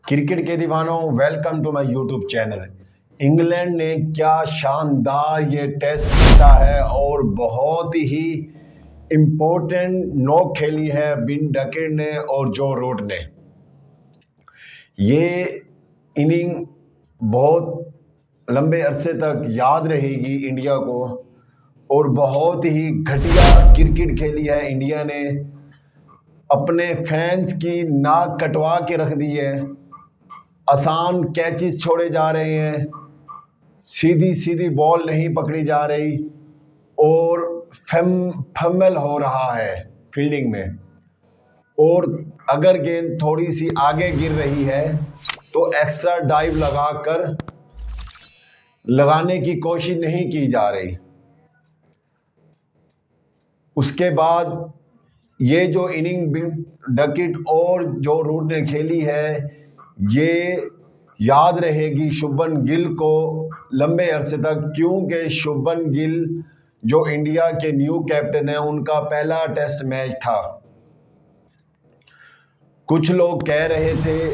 Cricket के दीवानों, welcome to my YouTube channel. England ने क्या शानदार ये टेस्ट जीता है और बहुत ही इम्पोर्टेंट नॉक खेली है बिन डकेट ने और जो रूट ने। ये इनिंग बहुत लंबे अरसे तक याद रहेगी इंडिया को और बहुत ही घटिया क्रिकेट खेली है इंडिया ने। अपने फैंस की नाक कटवा के रख दी है। आसान कैचेस छोड़े जा रहे हैं, सीधी सीधी बॉल नहीं पकड़ी जा रही और फम्बल हो रहा है फील्डिंग में। और अगर गेंद थोड़ी सी आगे गिर रही है तो एक्स्ट्रा डाइव लगाने की कोशिश नहीं की जा रही। उसके बाद ये जो इनिंग डकेट और जो रूट ने खेली है ये याद रहेगी शुभमन गिल को लंबे अरसे तक, क्योंकि शुभमन गिल जो इंडिया के न्यू कैप्टन है उनका पहला टेस्ट मैच था। कुछ लोग कह रहे थे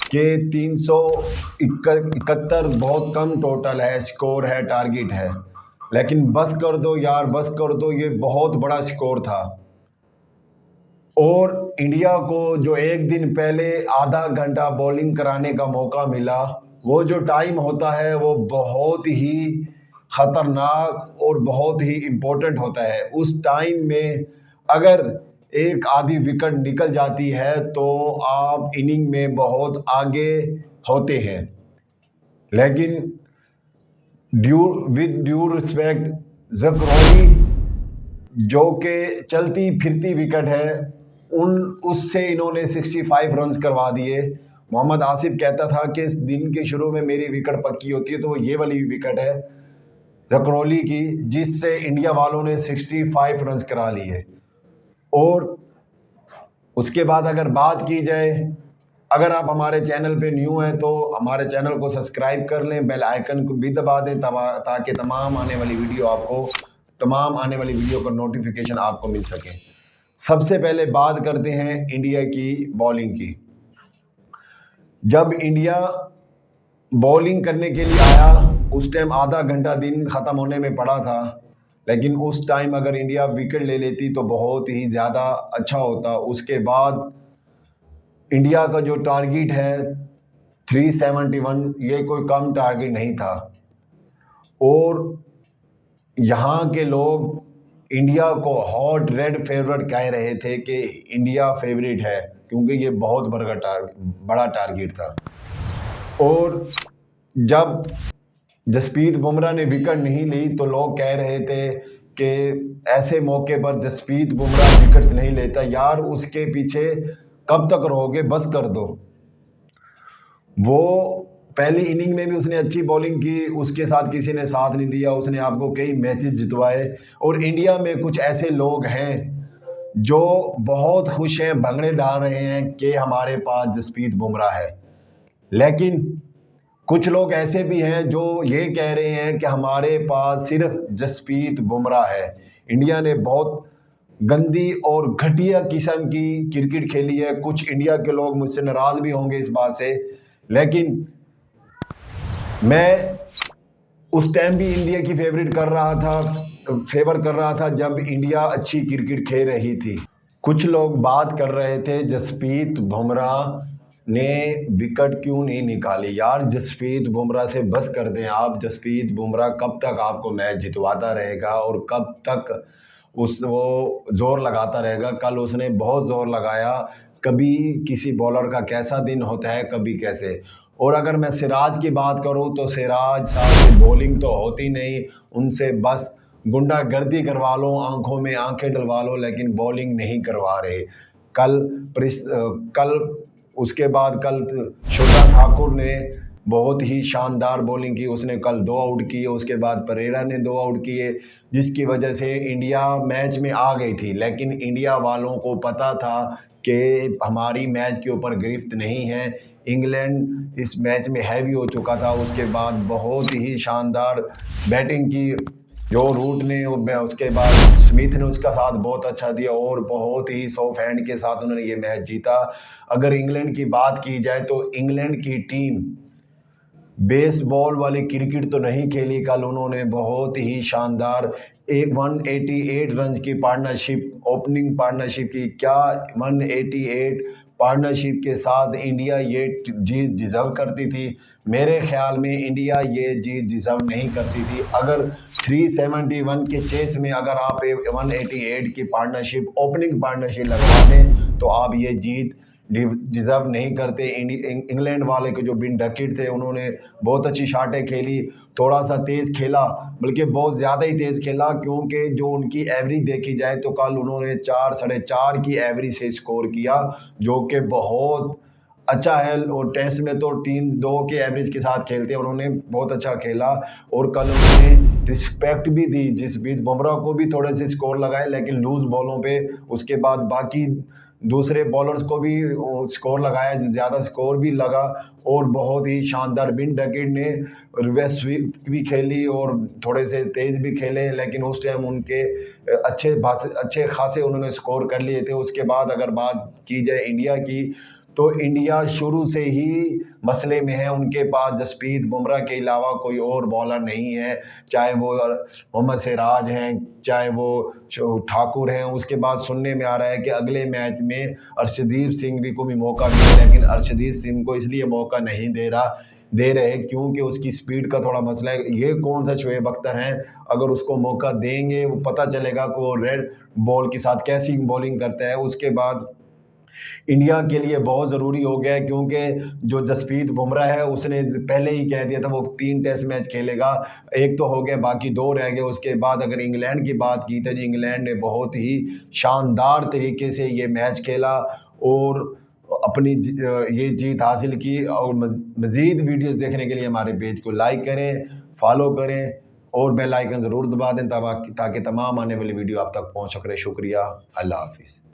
कि 371 बहुत कम टोटल है, स्कोर है, टारगेट है, लेकिन बस कर दो यार, बस कर दो, ये बहुत बड़ा स्कोर था। और इंडिया को जो एक दिन पहले आधा घंटा बॉलिंग कराने का मौका मिला, वो जो टाइम होता है वो बहुत ही ख़तरनाक और बहुत ही इम्पोर्टेंट होता है। उस टाइम में अगर एक आधी विकेट निकल जाती है तो आप इनिंग में बहुत आगे होते हैं। लेकिन विद ड्यू रिस्पेक्ट, ज़करौली जो कि चलती फिरती विकेट है उससे इन्होंने 65 रन्स करवा दिए। मोहम्मद आसिफ कहता था कि दिन के शुरू में मेरी विकेट पक्की होती है, तो वो ये वाली विकेट है ज़करौली की, जिससे इंडिया वालों ने 65 रन्स करा लिए। और उसके बाद अगर बात की जाए, अगर आप हमारे चैनल पे न्यू हैं तो हमारे चैनल को सब्सक्राइब कर लें, बेल आइकन को भी दबा दें ताकि तमाम आने वाली वीडियो का नोटिफिकेशन आपको मिल सके। सबसे पहले बात करते हैं इंडिया की बॉलिंग की। जब इंडिया बॉलिंग करने के लिए आया उस टाइम आधा घंटा दिन ख़त्म होने में पड़ा था, लेकिन उस टाइम अगर इंडिया विकेट ले लेती तो बहुत ही ज़्यादा अच्छा होता। उसके बाद इंडिया का जो टारगेट है 371, ये कोई कम टारगेट नहीं था। और यहाँ के लोग इंडिया को हॉट रेड फेवरेट कह रहे थे कि इंडिया फेवरेट है, क्योंकि ये बहुत बड़ा टारगेट था। और जब जसप्रीत बुमराह ने विकेट नहीं ली तो लोग कह रहे थे कि ऐसे मौके पर जसप्रीत बुमराह विकेट्स नहीं लेता, यार उसके पीछे कब तक रहोगे, बस कर दो। वो पहली इनिंग में भी उसने अच्छी बॉलिंग की, उसके साथ किसी ने साथ नहीं दिया, उसने आपको कई मैचेस जितवाए। और इंडिया में कुछ ऐसे लोग हैं जो बहुत खुश हैं, भंगड़े डाल रहे हैं कि हमारे पास जसप्रीत बुमराह है। लेकिन कुछ लोग ऐसे भी हैं जो ये कह रहे हैं कि हमारे पास सिर्फ जसप्रीत बुमराह है। इंडिया ने बहुत गंदी और घटिया किस्म की क्रिकेट खेली है। कुछ इंडिया के लोग मुझसे नाराज़ भी होंगे इस बात से, लेकिन मैं उस टाइम भी इंडिया की फेवर कर रहा था जब इंडिया अच्छी क्रिकेट खेल रही थी। कुछ लोग बात कर रहे थे जसप्रीत बुमराह ने विकेट क्यों नहीं निकाली। यार जसप्रीत बुमराह से बस कर दें आप। जसप्रीत बुमराह कब तक आपको मैच जितवाता रहेगा और कब तक वो ज़ोर लगाता रहेगा। कल उसने बहुत ज़ोर लगाया, कभी किसी बॉलर का कैसा दिन होता है, कभी कैसे। और अगर मैं सिराज की बात करूं तो सिराज साहब की बॉलिंग तो होती नहीं, उनसे बस गुंडागर्दी करवा लो, आंखों में आंखें डलवा लो, लेकिन बॉलिंग नहीं करवा रहे। कल उसके बाद कल श्वेता ठाकुर ने बहुत ही शानदार बॉलिंग की, उसने कल 2 आउट किए। उसके बाद परेरा ने 2 आउट किए, जिसकी वजह से इंडिया मैच में आ गई थी। लेकिन इंडिया वालों को पता था कि हमारी मैच के ऊपर गिरफ्त नहीं है। इंग्लैंड इस मैच में हैवी हो चुका था। उसके बाद बहुत ही शानदार बैटिंग की जो रूट ने, उसके बाद स्मिथ ने उसका साथ बहुत अच्छा दिया और बहुत ही सॉफ्ट हैंड के साथ उन्होंने ये मैच जीता। अगर इंग्लैंड की बात की जाए तो इंग्लैंड की टीम बेसबॉल वाली क्रिकेट तो नहीं खेली कल, उन्होंने बहुत ही शानदार 188 रन की पार्टनरशिप, ओपनिंग पार्टनरशिप की। क्या 188 पार्टनरशिप के साथ इंडिया ये जीत डिज़र्व करती थी? मेरे ख्याल में इंडिया ये जीत डिज़र्व नहीं करती थी। अगर 371 के चेस में अगर आप 188 की पार्टनरशिप, ओपनिंग पार्टनरशिप लगवा दें तो आप ये जीत डिज़र्व नहीं करते। इंग्लैंड वाले के जो बिन डकिट थे उन्होंने बहुत अच्छी शॉटें खेली, थोड़ा सा तेज़ खेला, बल्कि बहुत ज़्यादा ही तेज़ खेला, क्योंकि जो उनकी एवरेज देखी जाए तो कल उन्होंने 4 साढ़े 4 की एवरेज से स्कोर किया, जो कि बहुत अच्छा है। और टेस्ट में तो टीम 2 के एवरेज के साथ खेलते हैं, उन्होंने बहुत अच्छा खेला और कल उन्होंने रिस्पेक्ट भी दी। जसप्रीत बुमराह को भी थोड़े से स्कोर लगाए, लेकिन लूज बॉलों पे, उसके बाद बाकी दूसरे बॉलर्स को भी स्कोर लगाया, ज़्यादा स्कोर भी लगा और बहुत ही शानदार। बिन डकिट ने रिवर्स स्वीप भी खेली और थोड़े से तेज़ भी खेले, लेकिन उस टाइम उनके अच्छे खासे उन्होंने स्कोर कर लिए थे। उसके बाद अगर बात की जाए इंडिया की, तो इंडिया शुरू से ही मसले में है। उनके पास जसप्रीत बुमराह के अलावा कोई और बॉलर नहीं है, चाहे वो मोहम्मद सिराज हैं, चाहे वो ठाकुर हैं। उसके बाद सुनने में आ रहा है कि अगले मैच में अर्शदीप सिंह को भी मौका मिले, लेकिन अर्शदीप सिंह को इसलिए मौका नहीं दे रहे क्योंकि उसकी स्पीड का थोड़ा मसला है। ये कौन सा शोएब अख्तर हैं, अगर उसको मौका देंगे वो पता चलेगा कि वो रेड बॉल के साथ कैसी बॉलिंग करता है। उसके बाद इंडिया के लिए बहुत ज़रूरी हो गया है, क्योंकि जो जसप्रीत बुमराह है उसने पहले ही कह दिया था वो 3 टेस्ट मैच खेलेगा, एक तो हो गया, बाकी 2 रह गए। उसके बाद अगर इंग्लैंड की बात की तो इंग्लैंड ने बहुत ही शानदार तरीके से ये मैच खेला और अपनी ये जीत हासिल की। और मज़ीद वीडियोस देखने के लिए हमारे पेज को लाइक करें, फॉलो करें और बेल आइकन ज़रूर दबा दें ताकि तमाम आने वाली वीडियो आप तक पहुँच सके। शुक्रिया, अल्लाह हाफिज़।